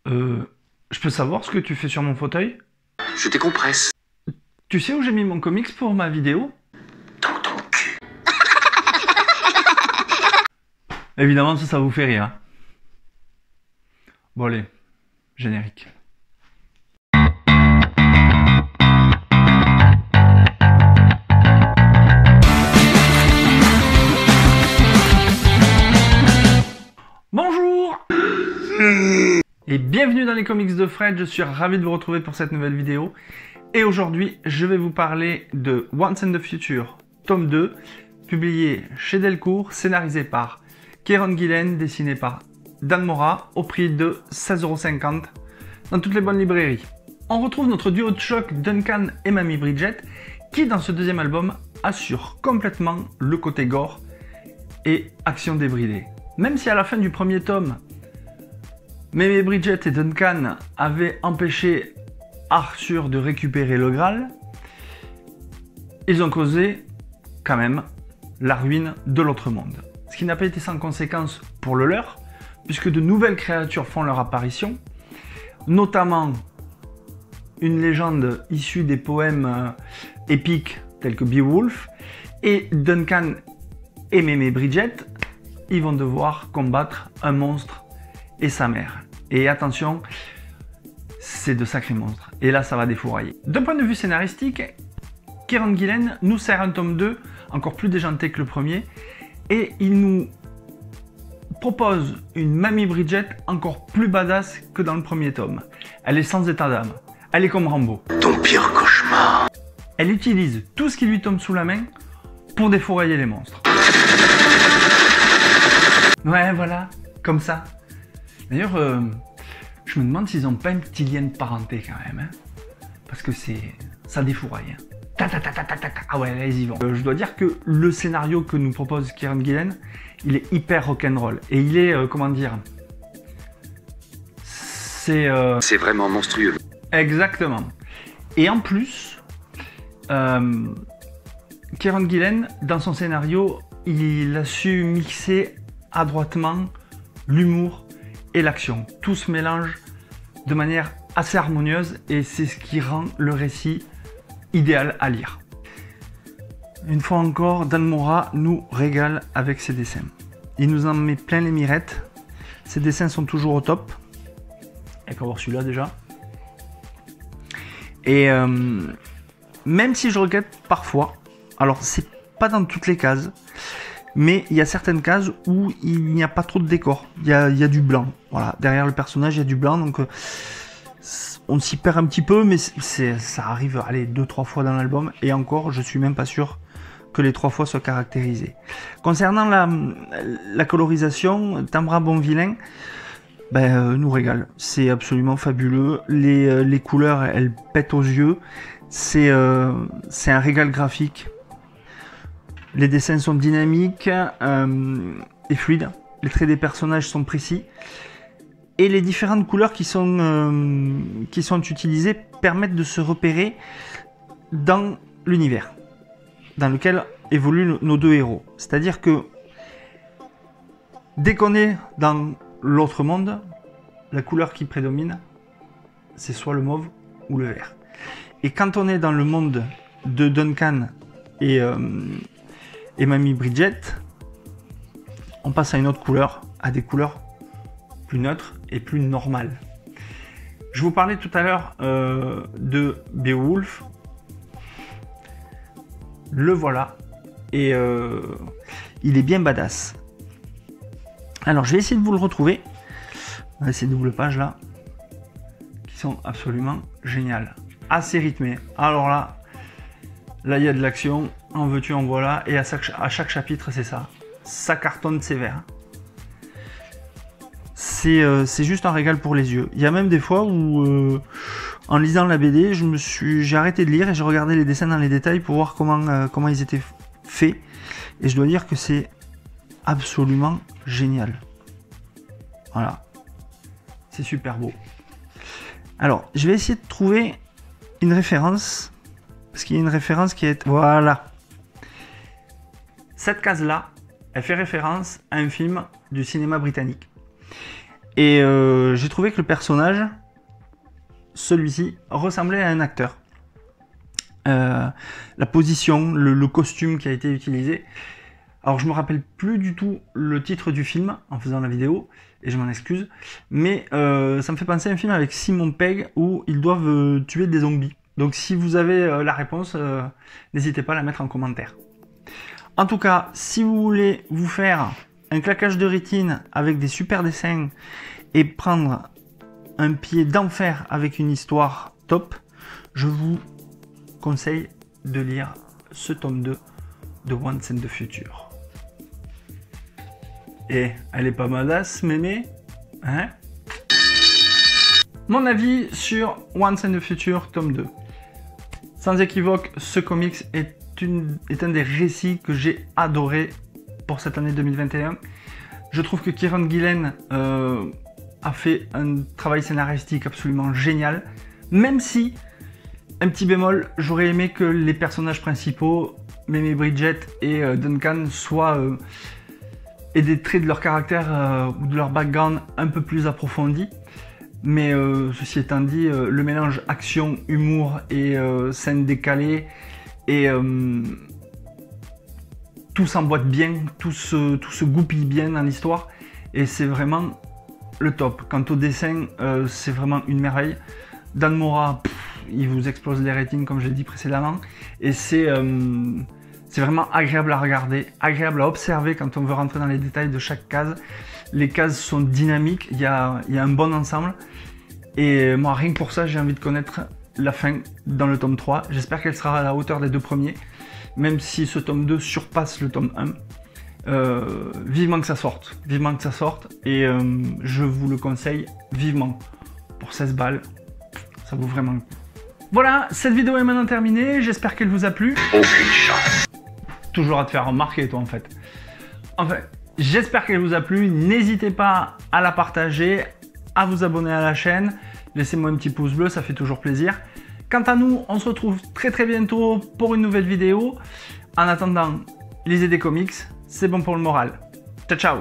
Je peux savoir ce que tu fais sur mon fauteuil? Je décompresse. Tu sais où j'ai mis mon comics pour ma vidéo? Dans ton cul. Évidemment, ça vous fait rire. Hein. Bon allez, générique. Bonjour et bienvenue dans les comics de Fred, je suis ravi de vous retrouver pour cette nouvelle vidéo. Et aujourd'hui, je vais vous parler de Once and the Future, tome 2, publié chez Delcourt, scénarisé par Kieron Gillen, dessiné par Dan Mora, au prix de 16,50 € dans toutes les bonnes librairies. On retrouve notre duo de choc Duncan et Mamie Bridget, qui dans ce deuxième album assure complètement le côté gore et action débridée. Même si à la fin du premier tome, Mamie Bridget et Duncan avaient empêché Arthur de récupérer le Graal, ils ont causé quand même la ruine de l'autre monde. Ce qui n'a pas été sans conséquence pour le leur, puisque de nouvelles créatures font leur apparition, notamment une légende issue des poèmes épiques tels que Beowulf, et Duncan et Mamie Bridget, ils vont devoir combattre un monstre et sa mère. Et attention, c'est de sacrés monstres. Et là, ça va défourailler. D'un point de vue scénaristique, Kieron Gillen nous sert un tome 2 encore plus déjanté que le premier, et il nous propose une Mamie Bridget encore plus badass que dans le premier tome. Elle est sans état d'âme. Elle est comme Rambo. Ton pire cauchemar. Elle utilise tout ce qui lui tombe sous la main pour défourailler les monstres. Ouais, voilà, comme ça. D'ailleurs, je me demande s'ils n'ont pas un petit lien de parenté quand même. Hein, parce que ça défouraille. Hein. Ah ouais, là, ils y vont. Je dois dire que le scénario que nous propose Kieron Gillen, il est hyper rock'n'roll. Et il est, comment dire... C'est vraiment monstrueux. Exactement. Et en plus, Kieron Gillen, dans son scénario, il a su mixer adroitement l'humour et l'action. Tout se mélange de manière assez harmonieuse et c'est ce qui rend le récit idéal à lire. Une fois encore, Dan Mora nous régale avec ses dessins. Il nous en met plein les mirettes. Ses dessins sont toujours au top. Il n'y a qu'à voir celui-là déjà. Et même si je regrette parfois, alors c'est pas dans toutes les cases, mais il y a certaines cases où il n'y a pas trop de décor. Il y a du blanc. Voilà, derrière le personnage, il y a du blanc, donc on s'y perd un petit peu, mais ça arrive, allez, 2-3 fois dans l'album, et encore, je suis même pas sûr que les 3 fois soient caractérisées. Concernant la colorisation, Tamra Bonvillain nous régale. C'est absolument fabuleux. Les couleurs, elles pètent aux yeux. C'est un régal graphique. Les dessins sont dynamiques et fluides. Les traits des personnages sont précis. Et les différentes couleurs qui sont utilisées permettent de se repérer dans l'univers dans lequel évoluent nos deux héros. C'est-à-dire que dès qu'on est dans l'autre monde, la couleur qui prédomine, c'est soit le mauve ou le vert. Et quand on est dans le monde de Duncan et Mamie Bridget, on passe à une autre couleur, à des couleurs plus neutres et plus normales. Je vous parlais tout à l'heure de Beowulf. Le voilà. Et il est bien badass. Alors je vais essayer de vous le retrouver. Ces doubles pages là, qui sont absolument géniales. Assez rythmées. Alors là il y a de l'action. En veux-tu, en voilà, et à chaque chapitre c'est ça. Ça cartonne sévère. C'est juste un régal pour les yeux. Il y a même des fois où, en lisant la BD, j'ai arrêté de lire et j'ai regardé les dessins dans les détails pour voir comment ils étaient faits. Et je dois dire que c'est absolument génial. Voilà. C'est super beau. Alors, je vais essayer de trouver une référence. Parce qu'il y a une référence qui est... Voilà. Cette case-là, elle fait référence à un film du cinéma britannique. Et j'ai trouvé que le personnage, celui-ci, ressemblait à un acteur. La position, le costume qui a été utilisé. Alors je me rappelle plus du tout le titre du film en faisant la vidéo, et je m'en excuse, mais ça me fait penser à un film avec Simon Pegg où ils doivent tuer des zombies. Donc si vous avez la réponse, n'hésitez pas à la mettre en commentaire. En tout cas, si vous voulez vous faire un claquage de rétine avec des super dessins et prendre un pied d'enfer avec une histoire top, je vous conseille de lire ce tome 2 de Once in the Future. Et elle est pas badass, mémé, hein? Mon avis sur Once in the Future tome 2. Sans équivoque, ce comics est un des récits que j'ai adoré pour cette année 2021. Je trouve que Kieron Gillen a fait un travail scénaristique absolument génial, même si, un petit bémol, j'aurais aimé que les personnages principaux, Mimi Bridget et Duncan, aient des traits de leur caractère ou de leur background un peu plus approfondis. Mais ceci étant dit, le mélange action, humour et scènes décalées, et tout s'emboîte bien, tout se goupille bien dans l'histoire, et c'est vraiment le top. Quant au dessin, c'est vraiment une merveille. Dan Mora, il vous explose les rétines comme j'ai dit précédemment, et c'est vraiment agréable à regarder, agréable à observer quand on veut rentrer dans les détails de chaque case. Les cases sont dynamiques, il y a un bon ensemble, et moi rien que pour ça j'ai envie de connaître la fin dans le tome 3. J'espère qu'elle sera à la hauteur des deux premiers, même si ce tome 2 surpasse le tome 1. Vivement que ça sorte, et je vous le conseille vivement. Pour 16 balles, ça vaut vraiment le coup. Voilà, cette vidéo est maintenant terminée, j'espère qu'elle vous a plu. Aucune chance. Toujours à te faire remarquer toi en fait. Enfin, j'espère qu'elle vous a plu, n'hésitez pas à la partager, à vous abonner à la chaîne, laissez-moi un petit pouce bleu, ça fait toujours plaisir. Quant à nous, on se retrouve très bientôt pour une nouvelle vidéo. En attendant, lisez des comics, c'est bon pour le moral. Ciao ciao.